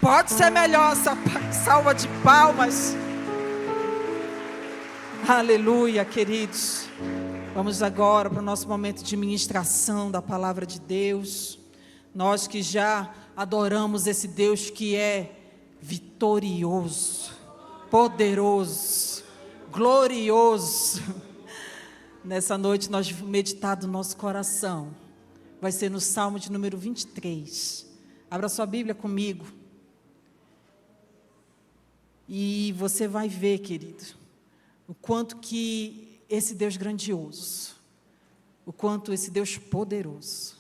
Pode ser melhor essa salva de palmas. Aleluia, queridos. Vamos agora para o nosso momento de ministração da palavra de Deus. Nós que já adoramos esse Deus que é vitorioso, poderoso, glorioso. Nessa noite nós vamos meditar do nosso coração. Vai ser no Salmo de número 23. Abra sua Bíblia comigo. E você vai ver, querido, o quanto que esse Deus grandioso, o quanto esse Deus poderoso,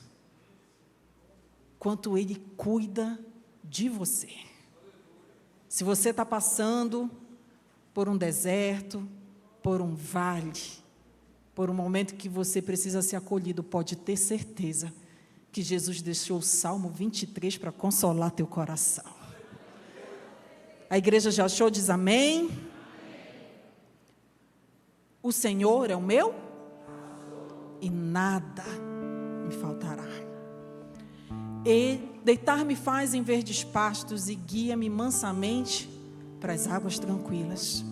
quanto Ele cuida de você. Se você está passando por um deserto, por um vale, por um momento que você precisa ser acolhido, pode ter certeza que Jesus deixou o Salmo 23 para consolar teu coração. A igreja já achou? Diz amém. O Senhor é o meu e nada me faltará. E deitar-me faz em verdes pastos e guia-me mansamente para as águas tranquilas.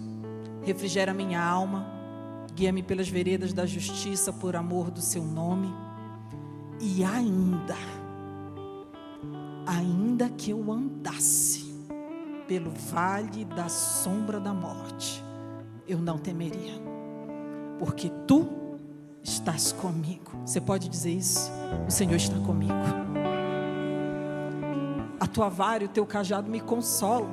Refrigera minha alma, guia-me pelas veredas da justiça por amor do seu nome. E ainda que eu andasse pelo vale da sombra da morte, eu não temeria, porque tu estás comigo. Você pode dizer isso? O Senhor está comigo. A tua vara e o teu cajado me consolam.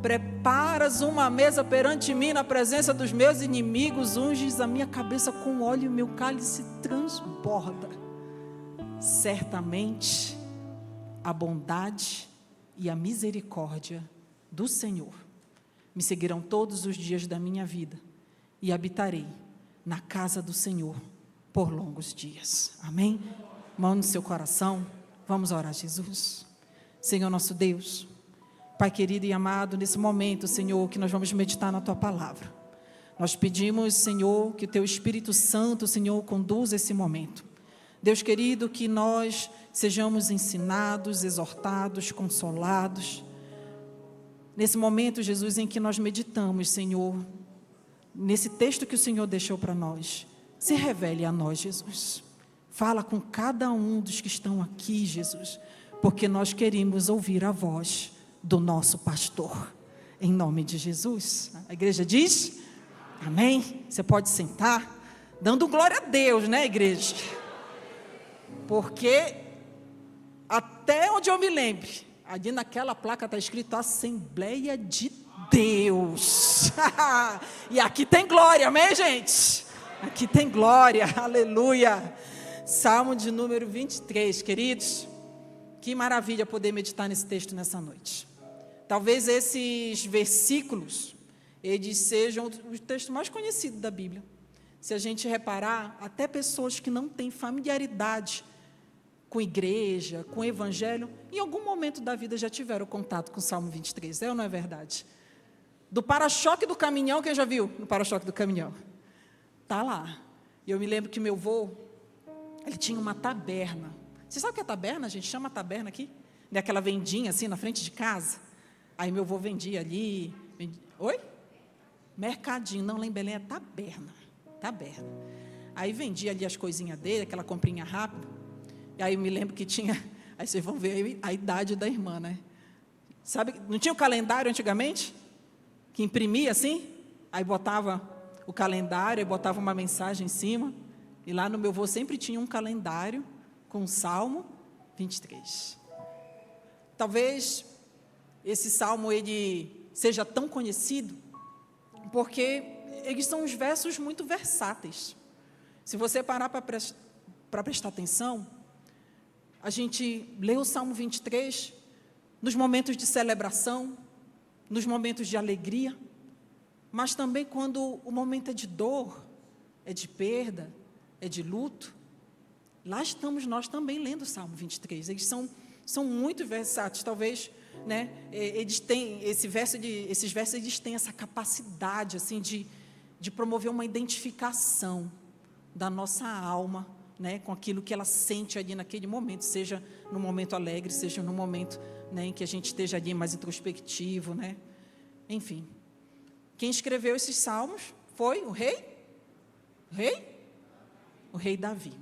Preparas uma mesa perante mim na presença dos meus inimigos, unges a minha cabeça com óleo e o meu cálice transborda. Certamente a bondade e a misericórdia do Senhor me seguirão todos os dias da minha vida e habitarei na casa do Senhor por longos dias. Amém? Mão no seu coração, vamos orar. Jesus, Senhor nosso Deus, Pai querido e amado, nesse momento, Senhor, que nós vamos meditar na Tua palavra, nós pedimos, Senhor, que o Teu Espírito Santo, Senhor, conduza esse momento. Deus querido, que nós sejamos ensinados, exortados, consolados. Nesse momento, Jesus, em que nós meditamos, Senhor, nesse texto que o Senhor deixou para nós, se revele a nós, Jesus. Fala com cada um dos que estão aqui, Jesus, porque nós queremos ouvir a voz do nosso pastor. Em nome de Jesus. A igreja diz, amém? Você pode sentar, dando glória a Deus, né, igreja? Porque até onde eu me lembre, ali naquela placa está escrito Assembleia de Deus. E aqui tem glória, amém, gente? Aqui tem glória, aleluia. Salmo de número 23, queridos. Que maravilha poder meditar nesse texto nessa noite. Talvez esses versículos, eles sejam o texto mais conhecido da Bíblia. Se a gente reparar, até pessoas que não têm familiaridade com igreja, com evangelho, em algum momento da vida já tiveram contato com o Salmo 23, é ou não é verdade? Do para-choque do caminhão, quem já viu no para-choque do caminhão? Está lá. E eu me lembro que meu avô, ele tinha uma taberna. Você sabe o que é taberna? A gente chama taberna aqui? Daquela vendinha assim na frente de casa. Aí meu avô vendia ali. Oi? Mercadinho, não, lá em Belém é taberna. Taberna. Aí vendia ali as coisinhas dele, aquela comprinha rápida. E aí eu me lembro que tinha, aí vocês vão ver a idade da irmã, né? Sabe, não tinha o calendário antigamente? Que imprimia assim? Aí botava o calendário, aí botava uma mensagem em cima. E lá no meu avô sempre tinha um calendário com o Salmo 23. Talvez esse Salmo ele seja tão conhecido porque eles são uns versos muito versáteis. Se você parar para prestar atenção, a gente lê o Salmo 23 nos momentos de celebração, nos momentos de alegria, mas também quando o momento é de dor, é de perda, é de luto. Lá estamos nós também lendo o Salmo 23. Eles são muito versáteis. Talvez, né, eles têm esses versos eles têm essa capacidade assim de promover uma identificação da nossa alma, né, com aquilo que ela sente ali naquele momento, seja no momento alegre, seja no momento né, em que a gente esteja ali mais introspectivo, né? Enfim, quem escreveu esses salmos foi o rei Davi.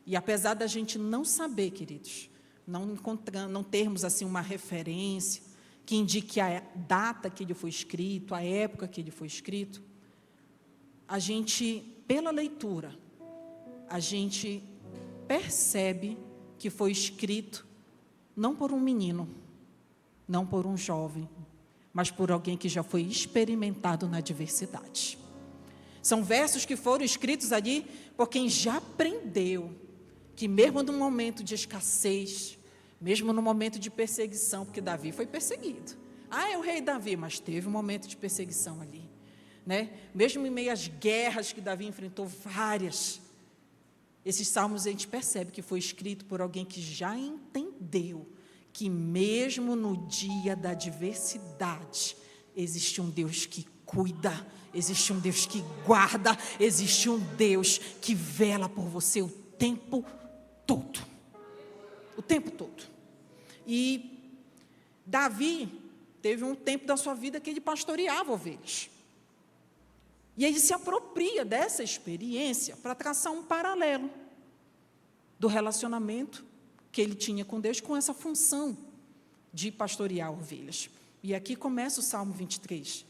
E apesar da gente não saber, queridos, não termos assim uma referência que indique a data que ele foi escrito, a época que ele foi escrito, a gente, pela leitura, a gente percebe que foi escrito não por um menino, não por um jovem, mas por alguém que já foi experimentado na adversidade. São versos que foram escritos ali por quem já aprendeu que mesmo no momento de escassez, mesmo no momento de perseguição, porque Davi foi perseguido. É o rei Davi, mas teve um momento de perseguição ali, né? Mesmo em meio às guerras que Davi enfrentou, várias, esses salmos a gente percebe que foi escrito por alguém que já entendeu que mesmo no dia da adversidade, existe um Deus que cuida, existe um Deus que guarda, existe um Deus que vela por você o tempo todo. O tempo todo. E Davi teve um tempo da sua vida que ele pastoreava ovelhas. E ele se apropria dessa experiência para traçar um paralelo do relacionamento que ele tinha com Deus, com essa função de pastorear ovelhas. E aqui começa o Salmo 23.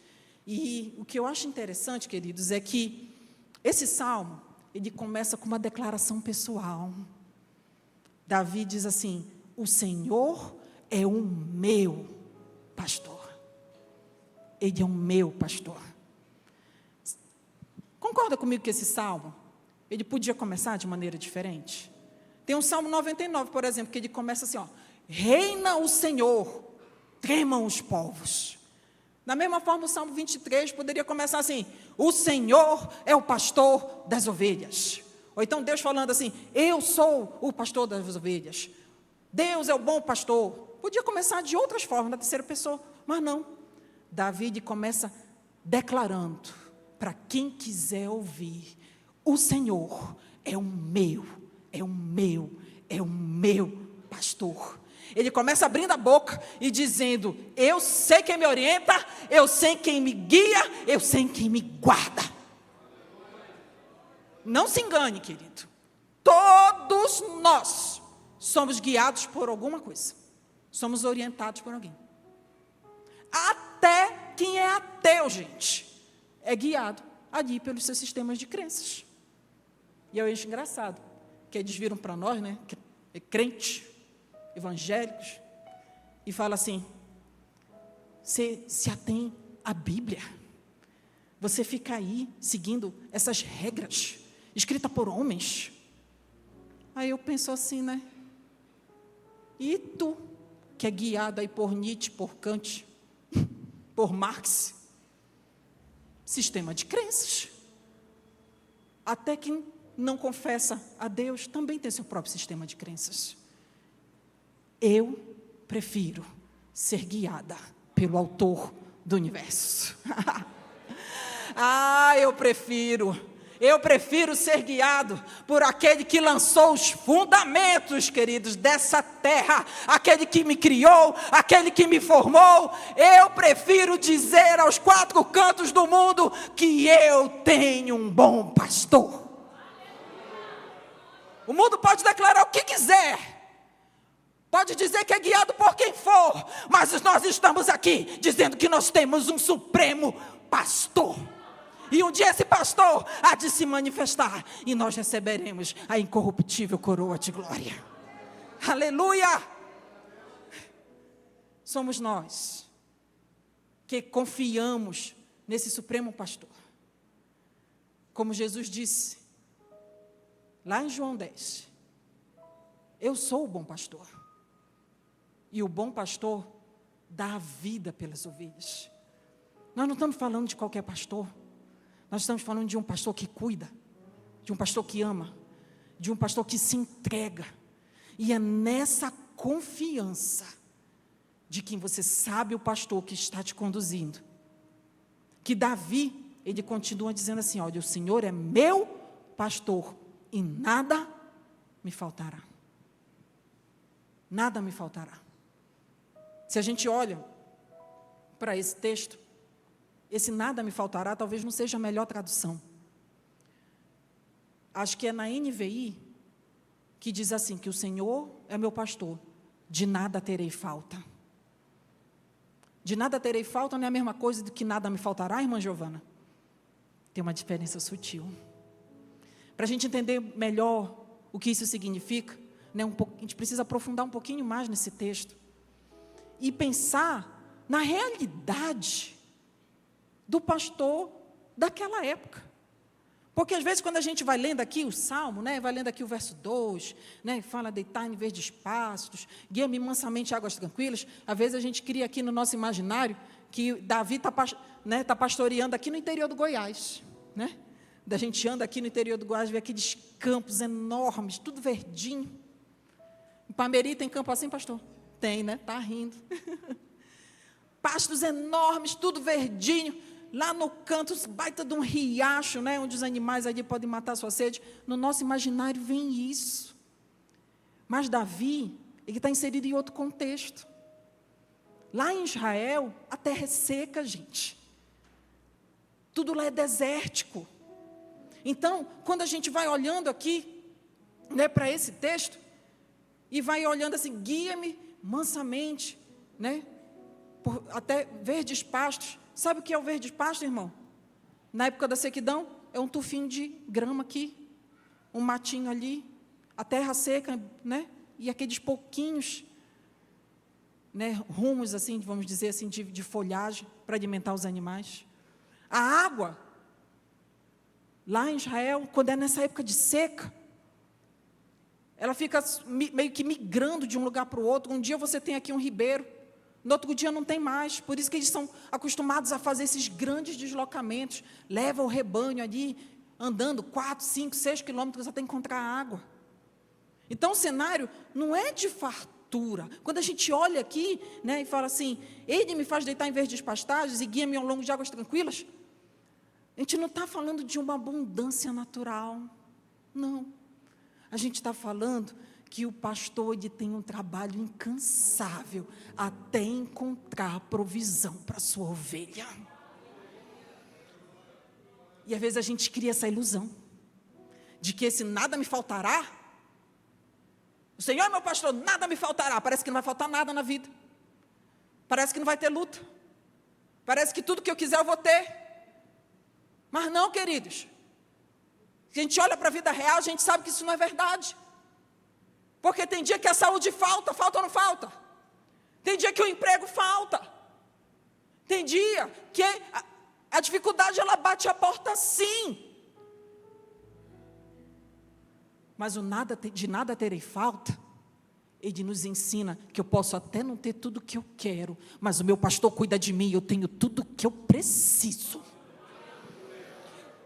E o que eu acho interessante, queridos, é que esse salmo, ele começa com uma declaração pessoal. Davi diz assim: o Senhor é o meu pastor. Ele é o meu pastor. Concorda comigo que esse salmo, ele podia começar de maneira diferente? Tem um Salmo 99, por exemplo, que ele começa assim, reina o Senhor, tremam os povos. Da mesma forma, o Salmo 23 poderia começar assim: o Senhor é o pastor das ovelhas. Ou então Deus falando assim: eu sou o pastor das ovelhas. Deus é o bom pastor. Podia começar de outras formas, na terceira pessoa, mas não. Davi começa declarando, para quem quiser ouvir: o Senhor é o meu pastor. Ele começa abrindo a boca e dizendo: eu sei quem me orienta, eu sei quem me guia, eu sei quem me guarda. Não se engane, querido. Todos nós somos guiados por alguma coisa. Somos orientados por alguém. Até quem é ateu, gente, é guiado ali pelos seus sistemas de crenças. E eu acho engraçado, que eles viram para nós, né, crentes, evangélicos, e fala assim: você se atém à Bíblia, você fica aí seguindo essas regras escritas por homens. Aí eu penso assim, né? E tu, que é guiado aí por Nietzsche, por Kant, por Marx, sistema de crenças. Até quem não confessa a Deus também tem seu próprio sistema de crenças. Eu prefiro ser guiada pelo autor do universo. Eu prefiro ser guiado por aquele que lançou os fundamentos, queridos, dessa terra, aquele que me criou, aquele que me formou. Eu prefiro dizer aos quatro cantos do mundo que eu tenho um bom pastor. O mundo pode declarar o que quiser, pode dizer que é guiado por quem for, mas nós estamos aqui dizendo que nós temos um supremo pastor. E um dia esse pastor há de se manifestar e nós receberemos a incorruptível coroa de glória. Aleluia! Somos nós que confiamos nesse supremo pastor. Como Jesus disse lá em João 10, eu sou o bom pastor. E o bom pastor dá a vida pelas ovelhas. Nós não estamos falando de qualquer pastor. Nós estamos falando de um pastor que cuida, de um pastor que ama, de um pastor que se entrega. E é nessa confiança de quem você sabe o pastor que está te conduzindo, que Davi, ele continua dizendo assim: olha, o Senhor é meu pastor e nada me faltará. Nada me faltará. Se a gente olha para esse texto, esse nada me faltará talvez não seja a melhor tradução. Acho que é na NVI que diz assim, que o Senhor é meu pastor, de nada terei falta. De nada terei falta não é a mesma coisa do que nada me faltará, irmã Giovana? Tem uma diferença sutil. Para a gente entender melhor o que isso significa, né, a gente precisa aprofundar um pouquinho mais nesse texto e pensar na realidade do pastor daquela época. Porque às vezes quando a gente vai lendo aqui o Salmo, né, vai lendo aqui o verso 2, né, fala deitar em verdes pastos, guia-me mansamente a águas tranquilas, às vezes a gente cria aqui no nosso imaginário que Davi está pastoreando aqui no interior do Goiás, né? Da gente anda aqui no interior do Goiás, vê aqueles campos enormes, tudo verdinho. Em Pameri tem campo assim, pastor? Tem, né? Está rindo. Pastos enormes, tudo verdinho. Lá no canto, baita de um riacho, né, onde os animais ali podem matar a sua sede. No nosso imaginário vem isso. Mas Davi, ele está inserido em outro contexto. Lá em Israel, a terra é seca, gente. Tudo lá é desértico. Então, quando a gente vai olhando aqui, né, para esse texto, e vai olhando assim, guia-me mansamente, né, até verdes pastos. Sabe o que é o verde pasto, irmão? Na época da sequidão, é um tufinho de grama aqui, um matinho ali, a terra seca, né? E aqueles pouquinhos, né, rumos, assim, vamos dizer assim, de folhagem para alimentar os animais. A água, lá em Israel, quando é nessa época de seca, ela fica meio que migrando de um lugar para o outro. Um dia você tem aqui um ribeiro, no outro dia não tem mais, por isso que eles são acostumados a fazer esses grandes deslocamentos, leva o rebanho ali, andando 4, 5, 6 quilômetros até encontrar água. Então o cenário não é de fartura. Quando a gente olha aqui, né, e fala assim, ele me faz deitar em verdes pastagens e guia-me ao longo de águas tranquilas, a gente não está falando de uma abundância natural, não. A gente está falando que o pastor ele tem um trabalho incansável até encontrar provisão para a sua ovelha. E às vezes a gente cria essa ilusão de que esse nada me faltará, o Senhor é meu pastor, nada me faltará. Parece que não vai faltar nada na vida, parece que não vai ter luta, parece que tudo que eu quiser eu vou ter. Mas não, queridos, se a gente olha para a vida real, a gente sabe que isso não é verdade. Porque tem dia que a saúde falta ou não falta? Tem dia que o emprego falta. Tem dia que a dificuldade ela bate a porta sim. Mas de nada terei falta, ele nos ensina que eu posso até não ter tudo o que eu quero, mas o meu pastor cuida de mim, eu tenho tudo o que eu preciso.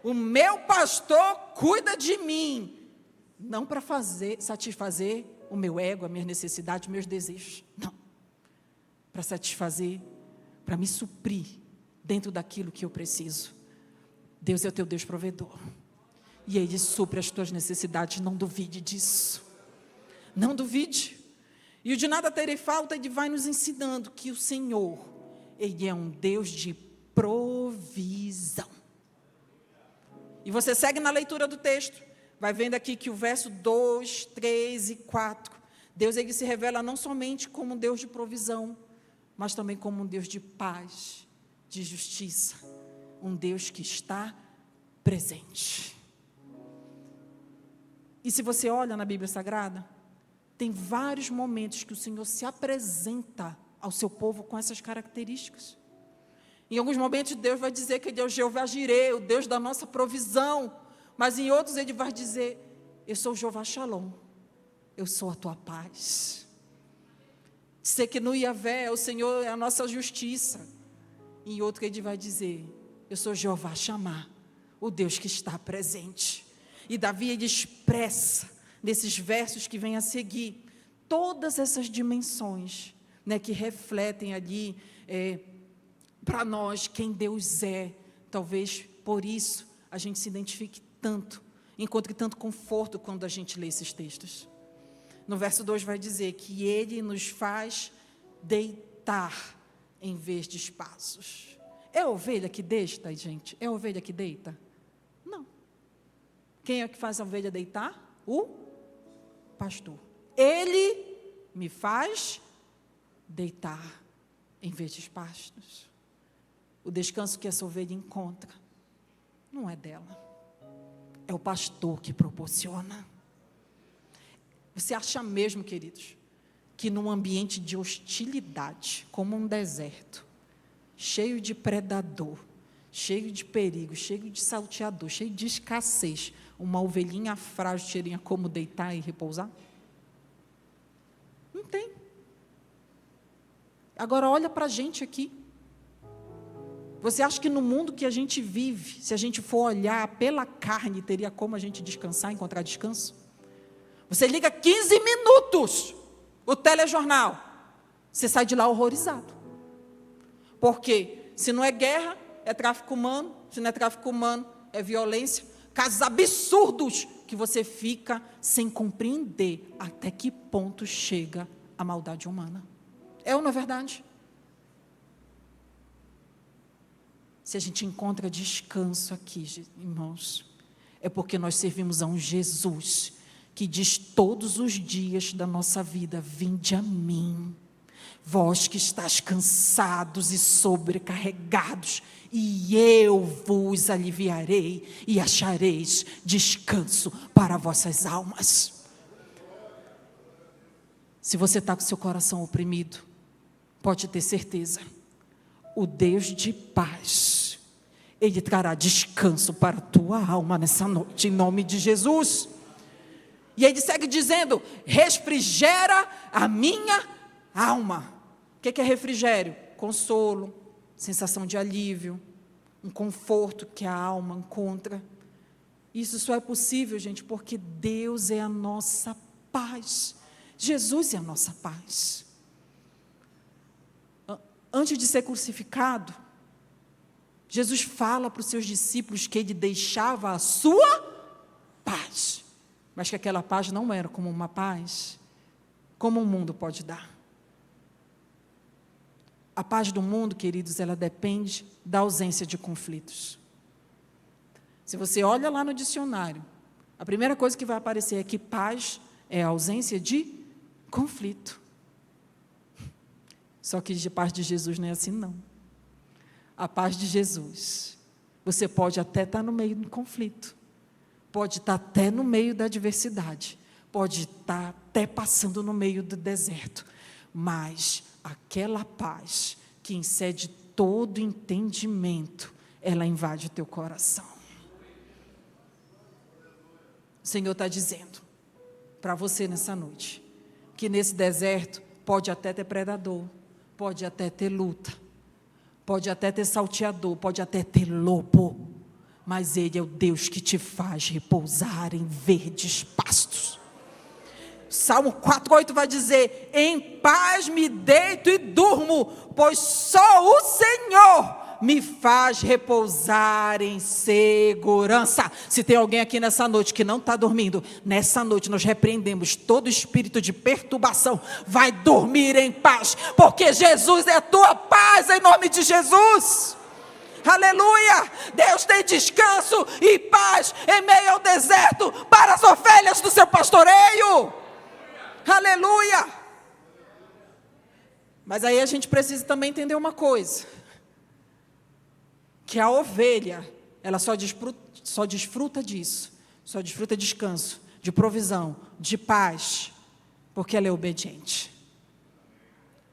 O meu pastor cuida de mim. Não para satisfazer o meu ego, as minhas necessidades, meus desejos. Não. Para satisfazer, para me suprir dentro daquilo que eu preciso. Deus é o teu Deus provedor. E Ele supre as tuas necessidades. Não duvide disso. Não duvide. E o de nada terei falta, Ele vai nos ensinando que o Senhor, Ele é um Deus de provisão. E você segue na leitura do texto. Vai vendo aqui que o verso 2, 3 e 4, Deus ele se revela não somente como um Deus de provisão, mas também como um Deus de paz, de justiça, um Deus que está presente. E se você olha na Bíblia Sagrada, tem vários momentos que o Senhor se apresenta ao seu povo com essas características. Em alguns momentos Deus vai dizer que Ele é o Jeová Jirê, o Deus da nossa provisão. Mas em outros Ele vai dizer, eu sou o Jeová Shalom, eu sou a tua paz. Dizer que no Yahvé, o Senhor é a nossa justiça. Em outro Ele vai dizer, eu sou Jeová Shammah, o Deus que está presente. E Davi ele expressa, nesses versos que vêm a seguir, todas essas dimensões, né, que refletem ali para nós quem Deus é. Talvez por isso a gente se identifique tanto, encontre tanto conforto quando a gente lê esses textos. No verso 2 vai dizer que Ele nos faz deitar deitar em vez de espaços. É a ovelha que deita, gente? É a ovelha que deita? Não. Quem é que faz a ovelha deitar? O pastor. Ele me faz deitar em vez de pastos. O descanso que essa ovelha encontra não é dela, é o pastor que proporciona. Você acha mesmo, queridos, que num ambiente de hostilidade, como um deserto, cheio de predador, cheio de perigo, cheio de salteador, cheio de escassez, uma ovelhinha frágil teria como deitar e repousar? Não tem. Agora olha para a gente aqui. Você acha que no mundo que a gente vive, se a gente for olhar pela carne, teria como a gente descansar, encontrar descanso? Você liga 15 minutos o telejornal, você sai de lá horrorizado. Porque se não é guerra, é tráfico humano, se não é tráfico humano, é violência, casos absurdos que você fica sem compreender até que ponto chega a maldade humana. É ou não é verdade? Se a gente encontra descanso aqui, irmãos, é porque nós servimos a um Jesus que diz todos os dias da nossa vida: vinde a mim, vós que estáis cansados e sobrecarregados, e eu vos aliviarei e achareis descanso para vossas almas. Se você está com seu coração oprimido, pode ter certeza, o Deus de paz, Ele trará descanso para a tua alma nessa noite, em nome de Jesus. E Ele segue dizendo: refrigera a minha alma. O que é refrigério? Consolo, sensação de alívio, um conforto que a alma encontra. Isso só é possível, gente, porque Deus é a nossa paz. Jesus é a nossa paz. Antes de ser crucificado, Jesus fala para os seus discípulos que Ele deixava a sua paz, mas que aquela paz não era como uma paz como o mundo pode dar. A paz do mundo, queridos, ela depende da ausência de conflitos. Se você olha lá no dicionário, a primeira coisa que vai aparecer é que paz é a ausência de conflito. Só que a paz de Jesus não é assim, não. A paz de Jesus, você pode até estar no meio do conflito, pode estar até no meio da adversidade, pode estar até passando no meio do deserto, mas aquela paz que excede todo entendimento, ela invade o teu coração. O Senhor está dizendo para você nessa noite, que nesse deserto pode até ter predador, pode até ter luta, pode até ter salteador, pode até ter lobo, mas Ele é o Deus que te faz repousar em verdes pastos. Salmo 4:8 vai dizer: em paz me deito e durmo, pois só o Senhor me faz repousar em segurança. Se tem alguém aqui nessa noite que não está dormindo, nessa noite nós repreendemos todo espírito de perturbação. Vai dormir em paz, porque Jesus é a tua paz, em nome de Jesus. Aleluia! Deus tem descanso e paz em meio ao deserto para as ovelhas do seu pastoreio. Aleluia! Mas aí a gente precisa também entender uma coisa, que a ovelha, ela só desfruta disso, só desfruta descanso, de provisão, de paz, porque ela é obediente.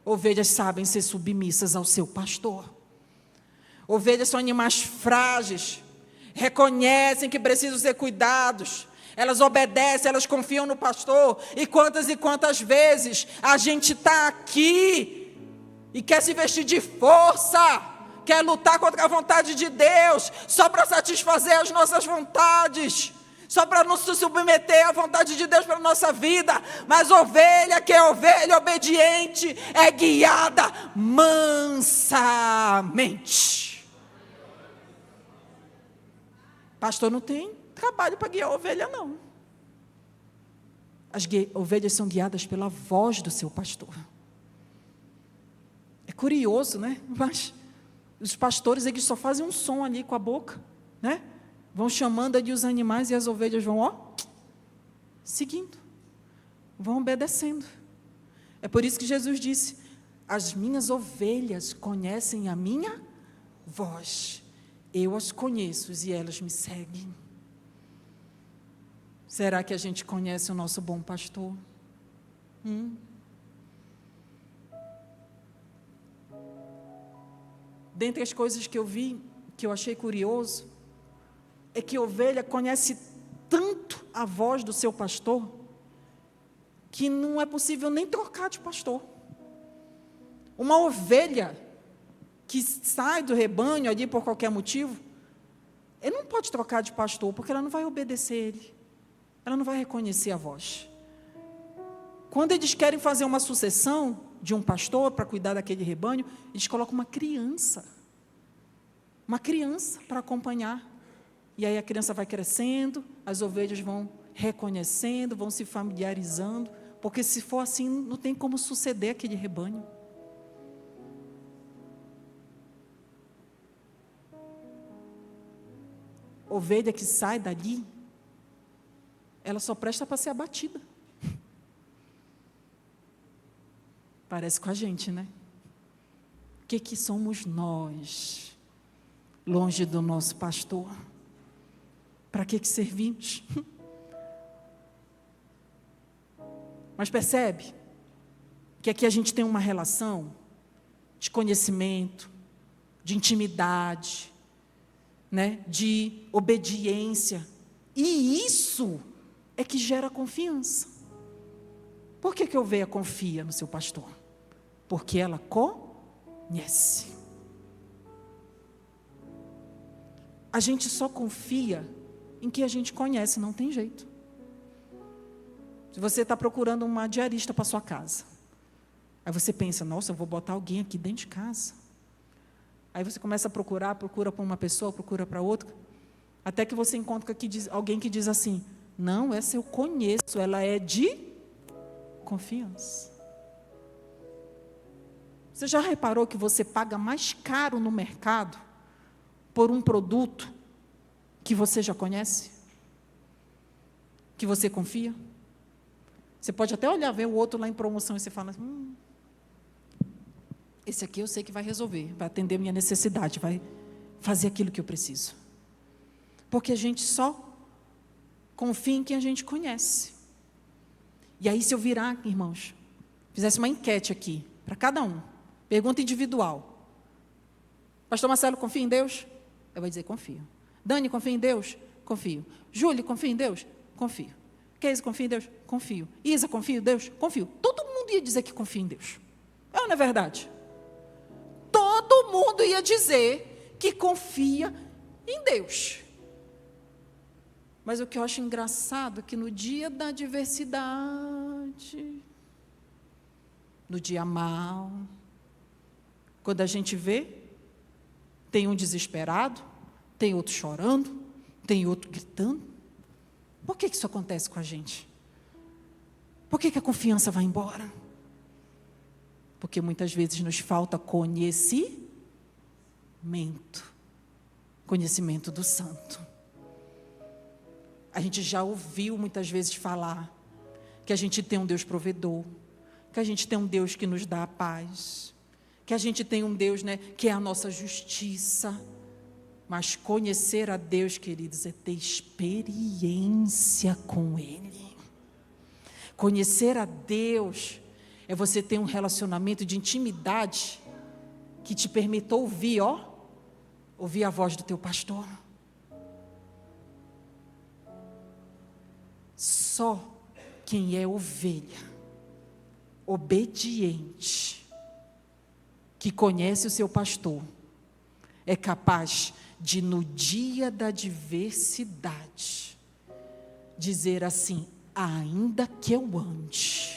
Ovelhas sabem ser submissas ao seu pastor. Ovelhas são animais frágeis, reconhecem que precisam ser cuidados, elas obedecem, elas confiam no pastor. E quantas vezes a gente está aqui e quer se vestir de força, quer lutar contra a vontade de Deus, só para satisfazer as nossas vontades, só para nos submeter à vontade de Deus para a nossa vida. Mas ovelha, que é ovelha obediente, é guiada mansamente. Pastor não tem trabalho para guiar a ovelha, não. As ovelhas são guiadas pela voz do seu pastor. É curioso, né? Mas os pastores, eles só fazem um som ali com a boca, né? Vão chamando ali os animais e as ovelhas vão, ó, seguindo, vão obedecendo. É por isso que Jesus disse: as minhas ovelhas conhecem a minha voz, eu as conheço e elas me seguem. Será que a gente conhece o nosso bom pastor? Dentre as coisas que eu vi, que eu achei curioso, é que a ovelha conhece tanto a voz do seu pastor, que não é possível nem trocar de pastor. Uma ovelha que sai do rebanho ali por qualquer motivo, ele não pode trocar de pastor, porque ela não vai obedecer ele, ela não vai reconhecer a voz. Quando eles querem fazer uma sucessão de um pastor para cuidar daquele rebanho, eles colocam uma criança para acompanhar. E aí a criança vai crescendo, as ovelhas vão reconhecendo, vão se familiarizando, porque se for assim, não tem como suceder aquele rebanho. Ovelha que sai dali, ela só presta para ser abatida. Parece com a gente, né? O que somos nós, longe do nosso pastor? Para que servimos? Mas percebe que aqui a gente tem uma relação de conhecimento, de intimidade, né, de obediência, e isso é que gera confiança. Por que a ovelha confia no seu pastor? Porque ela conhece. A gente só confia em que a gente conhece, não tem jeito. Se você está procurando uma diarista para sua casa, aí você pensa: nossa, eu vou botar alguém aqui dentro de casa. Aí você começa a procura para uma pessoa, procura para outra, até que você encontra alguém que diz assim: não, essa eu conheço, ela é de confiança. Você já reparou que você paga mais caro no mercado por um produto que você já conhece? Que você confia? Você pode até olhar, ver o outro lá em promoção e você fala: esse aqui eu sei que vai resolver, vai atender a minha necessidade, vai fazer aquilo que eu preciso. Porque a gente só confia em quem a gente conhece. E aí, se eu virar, irmãos, fizesse uma enquete aqui, para cada um, pergunta individual: pastor Marcelo, confia em Deus? Eu vou dizer: confio. Dani, confia em Deus? Confio. Júlio, confia em Deus? Confio. Keise, confia em Deus? Confio. Isa, confia em Deus? Confio. Todo mundo ia dizer que confia em Deus. É ou não é verdade? Todo mundo ia dizer que confia em Deus. Mas o que eu acho engraçado é que no dia da adversidade, no dia mau, quando a gente vê, tem um desesperado, tem outro chorando, tem outro gritando. Por que isso acontece com a gente? Por que a confiança vai embora? Porque muitas vezes nos falta conhecimento do santo. A gente já ouviu muitas vezes falar que a gente tem um Deus provedor, que a gente tem um Deus que nos dá a paz, que a gente tem um Deus, né, que é a nossa justiça. Mas conhecer a Deus, queridos, é ter experiência com Ele. Conhecer a Deus é você ter um relacionamento de intimidade que te permita ouvir a voz do teu pastor. Só quem é ovelha, obediente, que conhece o seu pastor, é capaz de, no dia da adversidade, dizer assim: ainda que eu ande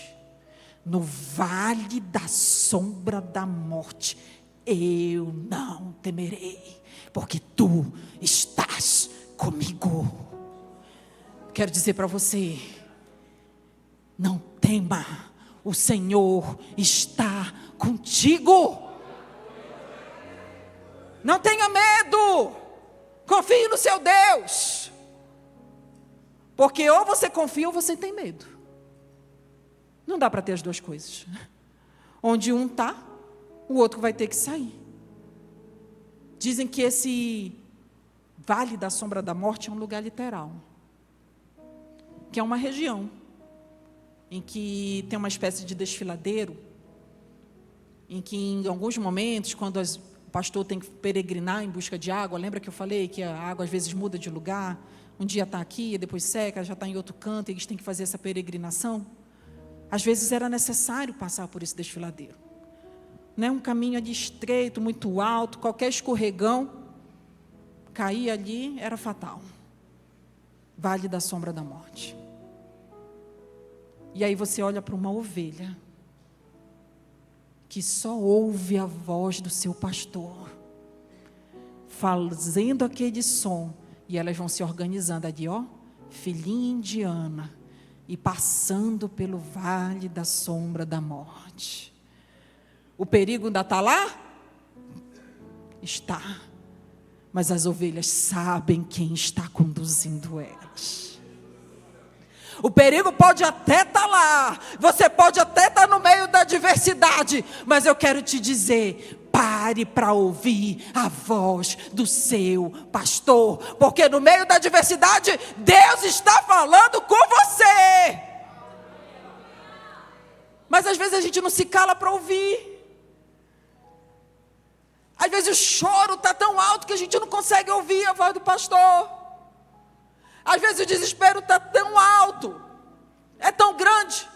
no vale da sombra da morte, eu não temerei, porque tu estás comigo. Quero dizer para você: não tema, o Senhor está contigo. Não tenha medo. Confie no seu Deus. Porque ou você confia ou você tem medo. Não dá para ter as duas coisas. Onde um está, o outro vai ter que sair. Dizem que esse vale da sombra da morte é um lugar literal. Que é uma região em que tem uma espécie de desfiladeiro, em que em alguns momentos, quando o pastor tem que peregrinar em busca de água, lembra que eu falei que a água às vezes muda de lugar, um dia está aqui, depois seca, já está em outro canto, e eles têm que fazer essa peregrinação. Às vezes era necessário passar por esse desfiladeiro. Né? Um caminho ali estreito, muito alto, qualquer escorregão, cair ali era fatal. Vale da sombra da morte. E aí você olha para uma ovelha que só ouve a voz do seu pastor, fazendo aquele som, e elas vão se organizando ali, ó, filhinha indiana, e passando pelo vale da sombra da morte. O perigo ainda está lá? Está. Mas as ovelhas sabem quem está conduzindo elas. O perigo pode até estar lá, você pode até estar no meio da adversidade, mas eu quero te dizer, pare para ouvir a voz do seu pastor, porque no meio da adversidade, Deus está falando com você. Mas às vezes a gente não se cala para ouvir. Às vezes o choro está tão alto que a gente não consegue ouvir a voz do pastor. Às vezes o desespero está tão alto, é tão grande,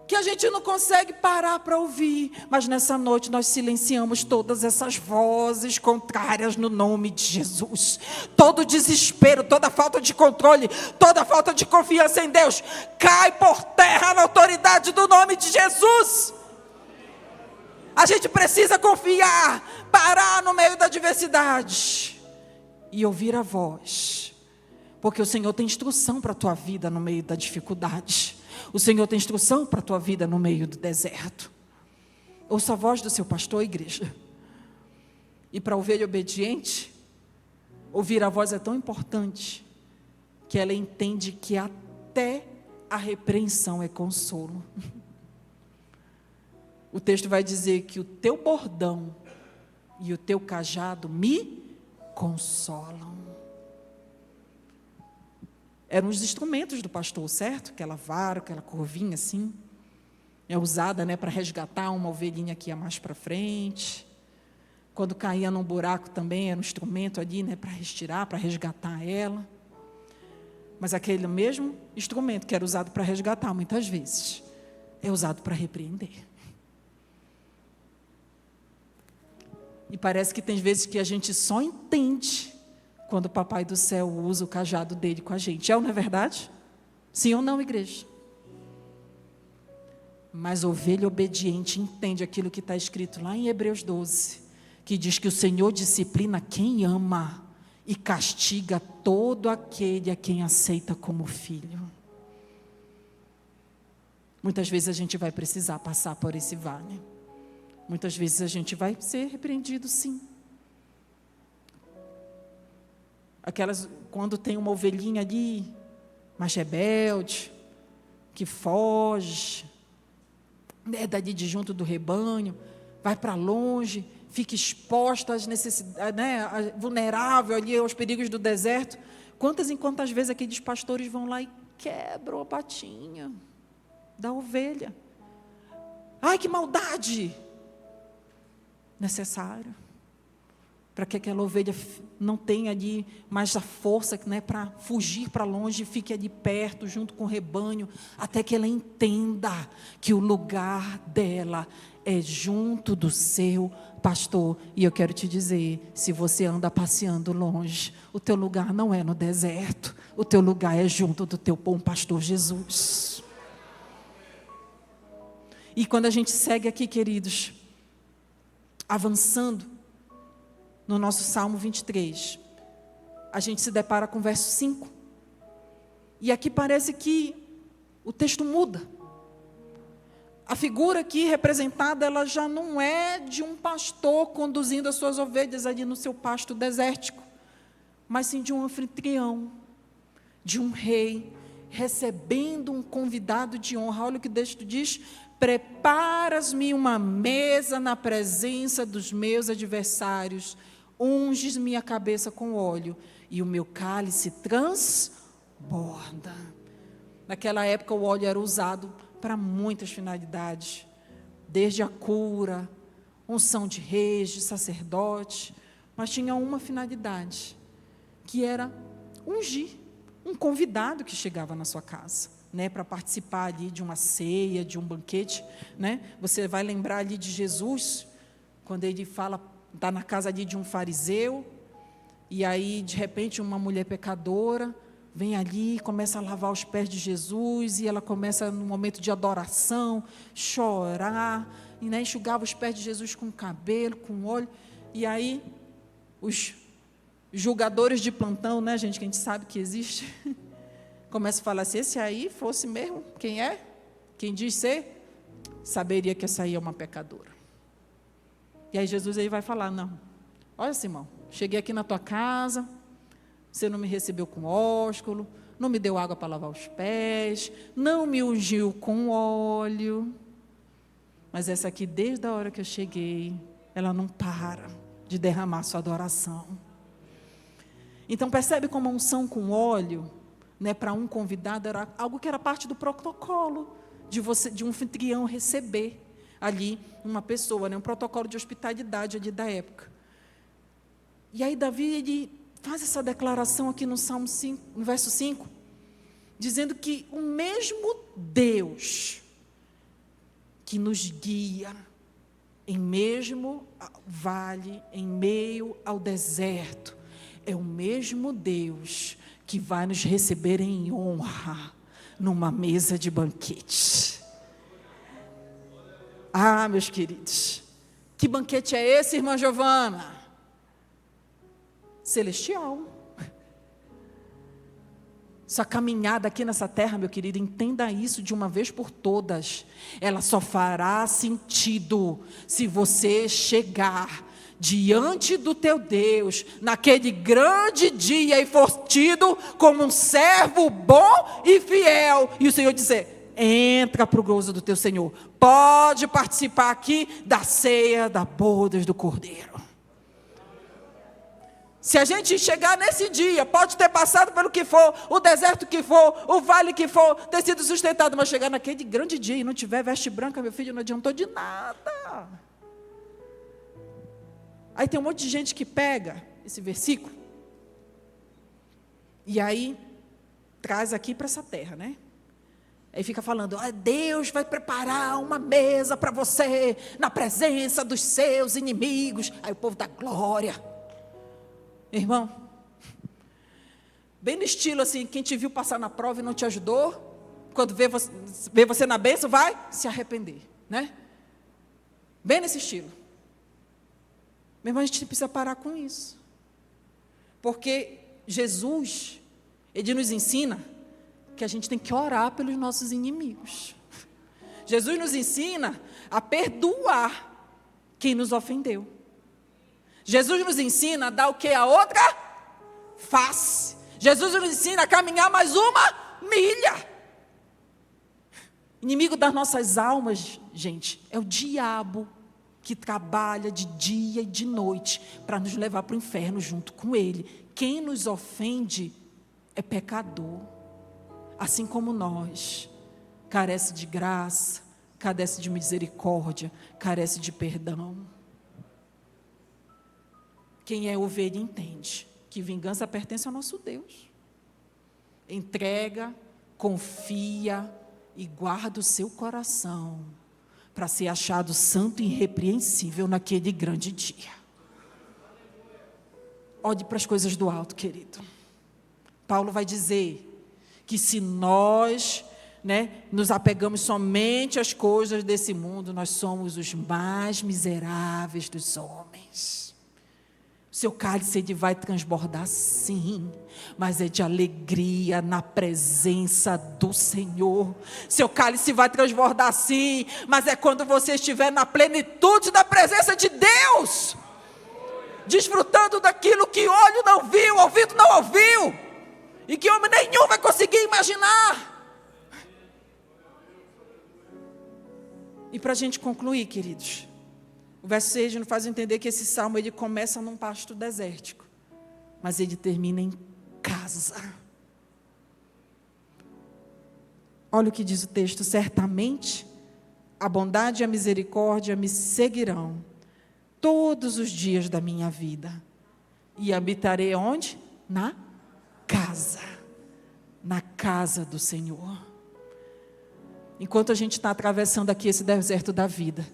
que a gente não consegue parar para ouvir. Mas nessa noite nós silenciamos todas essas vozes contrárias no nome de Jesus. Todo desespero, toda falta de controle, toda falta de confiança em Deus, cai por terra na autoridade do nome de Jesus. A gente precisa confiar, parar no meio da adversidade e ouvir a voz. Porque o Senhor tem instrução para a tua vida no meio da dificuldade. O Senhor tem instrução para a tua vida no meio do deserto. Ouça a voz do seu pastor, igreja. E para a ovelha obediente, ouvir a voz é tão importante, que ela entende que até a repreensão é consolo. O texto vai dizer que o teu bordão e o teu cajado me consolam. Eram os instrumentos do pastor, certo? Aquela vara, aquela curvinha assim. É usada, né, para resgatar uma ovelhinha que ia mais para frente. Quando caía num buraco também, era um instrumento ali, né, para retirar, para resgatar ela. Mas aquele mesmo instrumento que era usado para resgatar, muitas vezes, é usado para repreender. E parece que tem vezes que a gente só entende quando o Papai do Céu usa o cajado dele com a gente. Não é verdade? Sim ou não, igreja? Mas a ovelha obediente entende aquilo que está escrito lá em Hebreus 12, que diz que o Senhor disciplina quem ama e castiga todo aquele a quem aceita como filho. Muitas vezes a gente vai precisar passar por esse vale. Muitas vezes a gente vai ser repreendido, sim. Quando tem uma ovelhinha ali, mais rebelde, que foge, dali de junto do rebanho, vai para longe, fica exposta às necessidades, né, vulnerável ali aos perigos do deserto. Quantas vezes aqueles pastores vão lá e quebram a patinha da ovelha? Ai, que maldade! Necessário. Para que aquela ovelha não tenha ali mais a força, né, para fugir para longe, fique ali perto, junto com o rebanho, até que ela entenda que o lugar dela é junto do seu pastor. E eu quero te dizer, se você anda passeando longe, o teu lugar não é no deserto, o teu lugar é junto do teu bom pastor Jesus. E quando a gente segue aqui, queridos, avançando, no nosso Salmo 23, a gente se depara com o verso 5. E aqui parece que o texto muda. A figura aqui representada, ela já não é de um pastor conduzindo as suas ovelhas ali no seu pasto desértico, mas sim de um anfitrião, de um rei, recebendo um convidado de honra. Olha o que o texto diz: preparas-me uma mesa na presença dos meus adversários, unges minha cabeça com óleo, e o meu cálice transborda. Naquela época o óleo era usado para muitas finalidades, desde a cura, unção de reis, de sacerdote, mas tinha uma finalidade, que era ungir um convidado que chegava na sua casa, né, para participar ali de uma ceia, de um banquete, né? Você vai lembrar ali de Jesus, quando ele fala, está na casa ali de um fariseu, e aí de repente uma mulher pecadora vem ali, começa a lavar os pés de Jesus, e ela começa no momento de adoração, chorar, e, né, enxugava os pés de Jesus com cabelo, com óleo, e aí os julgadores de plantão, né, gente, que a gente sabe que existe, começa a falar assim: esse aí fosse mesmo, quem é? Quem diz ser? Saberia que essa aí é uma pecadora. E aí Jesus aí vai falar: não, olha, Simão, cheguei aqui na tua casa, você não me recebeu com ósculo, não me deu água para lavar os pés, não me ungiu com óleo, mas essa aqui, desde a hora que eu cheguei, ela não para de derramar sua adoração. Então percebe como a unção com óleo, né, para um convidado era algo que era parte do protocolo de um anfitrião receber ali uma pessoa, né, um protocolo de hospitalidade ali da época. E aí Davi, ele faz essa declaração aqui no Salmo 5, no verso 5, dizendo que o mesmo Deus que nos guia em mesmo vale, em meio ao deserto, é o mesmo Deus que vai nos receber em honra numa mesa de banquete. Ah, meus queridos, que banquete é esse, irmã Giovana? Celestial. Sua caminhada aqui nessa terra, meu querido, entenda isso de uma vez por todas. Ela só fará sentido se você chegar diante do teu Deus, naquele grande dia, e for tido como um servo bom e fiel, e o Senhor dizer: entra para o gozo do teu Senhor, pode participar aqui da ceia da bodas do Cordeiro. Se a gente chegar nesse dia, pode ter passado pelo que for, o deserto que for, o vale que for, ter sido sustentado, mas chegar naquele grande dia e não tiver veste branca, meu filho, não adiantou de nada. Aí tem um monte de gente que pega esse versículo e aí traz aqui para essa terra, né? Aí fica falando: Deus vai preparar uma mesa para você na presença dos seus inimigos. Aí o povo dá glória. Irmão, bem no estilo assim, quem te viu passar na prova e não te ajudou, quando vê você na bênção, vai se arrepender, né? Bem nesse estilo. Meu irmão, a gente precisa parar com isso, porque Jesus, ele nos ensina que a gente tem que orar pelos nossos inimigos. Jesus nos ensina a perdoar quem nos ofendeu. Jesus nos ensina a dar o que? A outra face. Jesus nos ensina a caminhar mais uma milha. Inimigo das nossas almas, gente, é o diabo, que trabalha de dia e de noite para nos levar para o inferno junto com ele. Quem nos ofende é pecador, assim como nós. Carece de graça, carece de misericórdia, carece de perdão. Quem é ovelha entende que vingança pertence ao nosso Deus. Entrega, confia e guarda o seu coração para ser achado santo e irrepreensível naquele grande dia. Olhe para as coisas do alto, querido. Paulo vai dizer que se nós, nos apegamos somente às coisas desse mundo, nós somos os mais miseráveis dos homens. O Seu cálice ele vai transbordar sim, mas é de alegria na presença do Senhor. Seu cálice vai transbordar sim, mas é quando você estiver na plenitude da presença de Deus, desfrutando daquilo que olho não viu, ouvido não ouviu, e que homem nenhum vai conseguir imaginar. E para a gente concluir, queridos, o verso 6 nos faz entender que esse salmo ele começa num pasto desértico, mas ele termina em casa. Olha o que diz o texto: certamente a bondade e a misericórdia me seguirão todos os dias da minha vida, e habitarei onde? Na casa do Senhor. Enquanto a gente está atravessando aqui esse deserto da vida,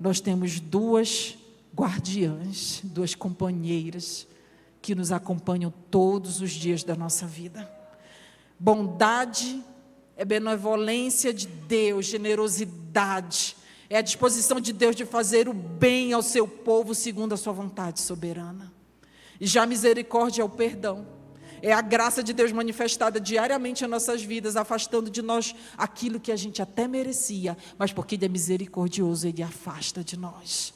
nós temos duas guardiãs, duas companheiras que nos acompanham todos os dias da nossa vida. Bondade é benevolência de Deus, generosidade, é a disposição de Deus de fazer o bem ao seu povo segundo a sua vontade soberana. E já misericórdia é o perdão, é a graça de Deus manifestada diariamente em nossas vidas, afastando de nós aquilo que a gente até merecia, mas porque Ele é misericordioso, Ele afasta de nós.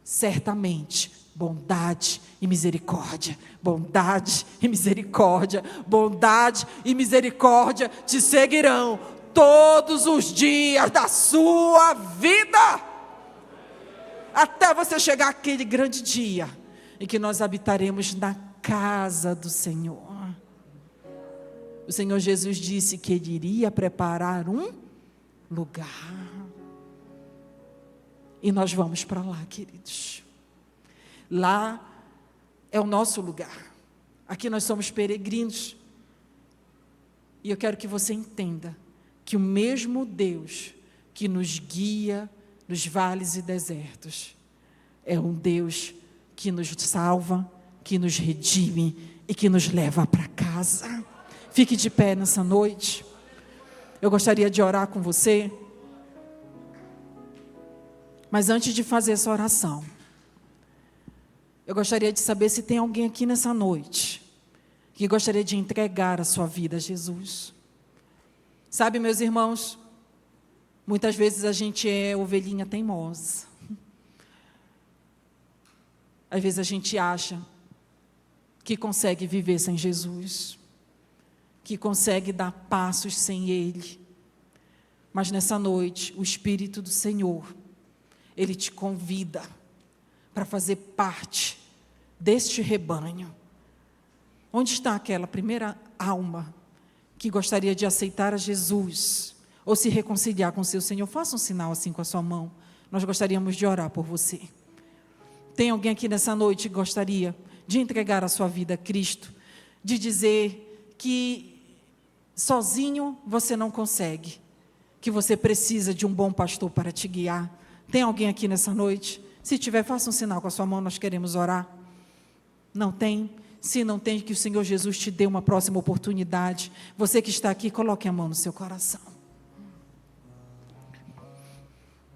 Certamente, bondade e misericórdia, bondade e misericórdia, bondade e misericórdia te seguirão todos os dias da sua vida, até você chegar àquele grande dia em que nós habitaremos na casa do Senhor. O Senhor Jesus disse que Ele iria preparar um lugar, e nós vamos para lá, queridos. Lá é o nosso lugar. Aqui nós somos peregrinos, e eu quero que você entenda que o mesmo Deus que nos guia nos vales e desertos é um Deus que nos salva, que nos redime e que nos leva para casa. Fique de pé nessa noite. Eu gostaria de orar com você, mas antes de fazer essa oração, eu gostaria de saber se tem alguém aqui nessa noite que gostaria de entregar a sua vida a Jesus. Sabe, meus irmãos, muitas vezes a gente é ovelhinha teimosa. Às vezes a gente acha que consegue viver sem Jesus, que consegue dar passos sem Ele. Mas nessa noite, o Espírito do Senhor, Ele te convida para fazer parte deste rebanho. Onde está aquela primeira alma que gostaria de aceitar a Jesus ou se reconciliar com seu Senhor? Faça um sinal assim com a sua mão. Nós gostaríamos de orar por você. Tem alguém aqui nessa noite que gostaria de entregar a sua vida a Cristo, de dizer que sozinho você não consegue, que você precisa de um bom pastor para te guiar? Tem alguém aqui nessa noite? Se tiver, faça um sinal com a sua mão, nós queremos orar. Não tem? Se não tem, que o Senhor Jesus te dê uma próxima oportunidade. Você que está aqui, coloque a mão no seu coração.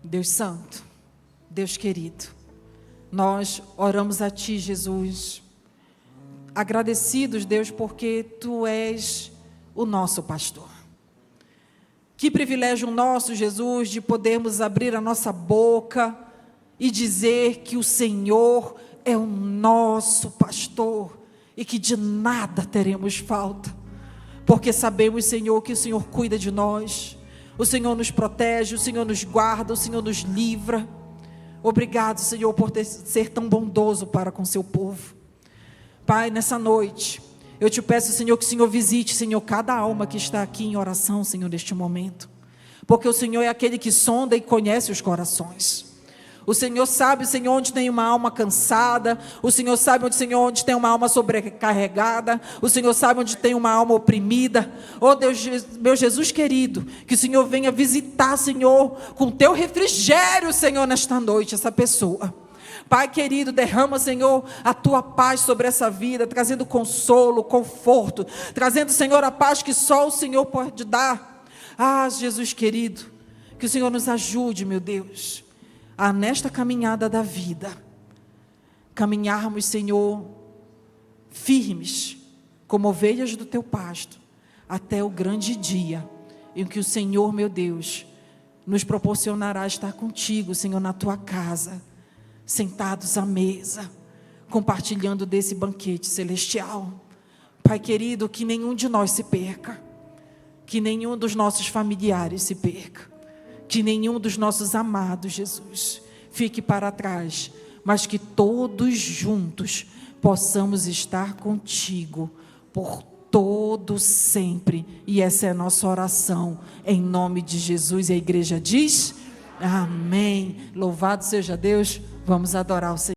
Deus Santo, Deus querido, nós oramos a Ti, Jesus, agradecidos, Deus, porque Tu és o nosso pastor. Que privilégio nosso, Jesus, de podermos abrir a nossa boca e dizer que o Senhor é o nosso pastor e que de nada teremos falta, porque sabemos, Senhor, que o Senhor cuida de nós, o Senhor nos protege, o Senhor nos guarda, o Senhor nos livra. Obrigado, Senhor, por ser tão bondoso para com seu povo. Pai, nessa noite, eu te peço, Senhor, que o Senhor visite, Senhor, cada alma que está aqui em oração, Senhor, neste momento, porque o Senhor é aquele que sonda e conhece os corações. O Senhor sabe, Senhor, onde tem uma alma cansada. O Senhor sabe, Senhor, onde tem uma alma sobrecarregada. O Senhor sabe onde tem uma alma oprimida. Oh Deus, meu Jesus querido, que o Senhor venha visitar, Senhor, com teu refrigério, Senhor, nesta noite, essa pessoa. Pai querido, derrama, Senhor, a tua paz sobre essa vida, trazendo consolo, conforto, trazendo, Senhor, a paz que só o Senhor pode dar. Ah, Jesus querido, que o Senhor nos ajude, meu Deus, a nesta caminhada da vida, caminharmos, Senhor, firmes, como ovelhas do teu pasto, até o grande dia em que o Senhor, meu Deus, nos proporcionará estar contigo, Senhor, na tua casa, sentados à mesa, compartilhando desse banquete celestial. Pai querido, que nenhum de nós se perca, que nenhum dos nossos familiares se perca, que nenhum dos nossos amados, Jesus, fique para trás, mas que todos juntos possamos estar contigo por todo sempre. E essa é a nossa oração, em nome de Jesus. E a igreja diz: amém. Louvado seja Deus. Vamos adorar o Senhor.